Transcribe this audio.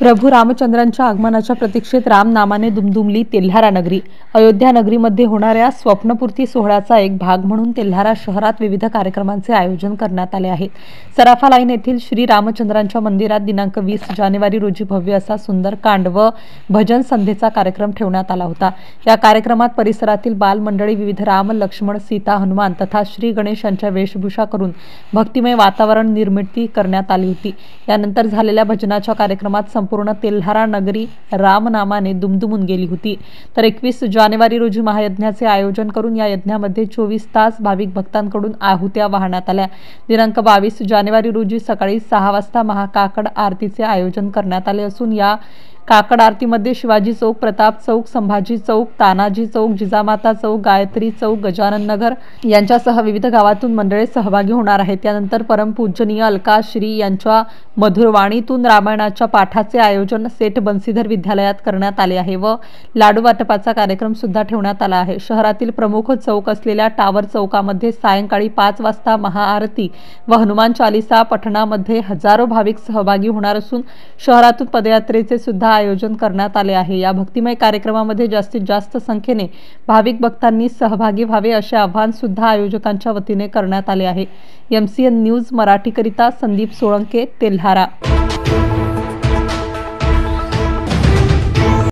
प्रभू रामचंद्रांच्या आगमनाच्या प्रतीक्षेत रामनामाने दुमदुमली तेल्हारा नगरी। अयोध्या नगरीमध्ये होणाऱ्या स्वप्नपूर्ती सोहळ्याचा एक भाग म्हणून तेल्हारा शहरात विविध कार्यक्रमांचे आयोजन करण्यात आले आहे। सराफा लाईन येथील श्री रामचंद्रांच्या मंदिरात दिनांक 20 जानेवारी रोजी भव्य असा सुंदरकांड व भजन संध्येचा कार्यक्रम ठेवण्यात आला होता। या कार्यक्रमात परिसरातील बालमंडळी विविध राम, लक्ष्मण, सीता, हनुमान तथा श्री गणेश यांच्या वेशभूषा करून भक्तिमय वातावरण निर्मिती करण्यात आली होती। यानंतर झालेल्या भजनाच्या कार्यक्रमात संपूर्ण तेल्हारा नगरी रामनामाने दुमदुमून गेली होती। तर 21 जानेवारी रोजी महायज्ञाचे आयोजन करून या यज्ञामध्ये 24 तास भाविक भक्तांकडून आहुत्या वाहण्यात आल्या। दिनांक 22 जानेवारी रोजी सकाळी 6 वाजता महाकाकड आरतीचे आयोजन करण्यात आले असून या काकड आरतीमध्ये शिवाजी चौक, प्रताप चौक, संभाजी चौक, तानाजी चौक, जिजामाता चौक, गायत्री चौक, गजानन नगर यांच्यासह विविध गावातून मंडळी सहभागी होणार आहेत। त्यानंतर परमपूजनीय अलका श्री यांच्या मधुरवाणीतून रामायणाच्या पाठाचे आयोजन सेठ बंसीधर विद्यालयात करण्यात आले आहे व लाडू वाटपाचा कार्यक्रम सुद्धा ठेवण्यात आला आहे। शहरातील प्रमुख चौक असलेल्या टावर चौकामध्ये सायंकाळी 5 वाजता महाआरती व हनुमान चालीसा पठणामध्ये हजारो भाविक सहभागी होणार असून शहरातून पदयात्रेचे सुद्धा आयोजन करण्यात आले आहे। या भक्तिमय कार्यक्रमामध्ये जास्तीत जास्त संख्येने भाविक भक्तांनी सहभागी व्हावे असे आवाहन सुद्धा आयोजकांच्या वतीने करण्यात आले आहे। MCN न्यूज मराठीकरिता संदीप सोळंके, तेल्हारा।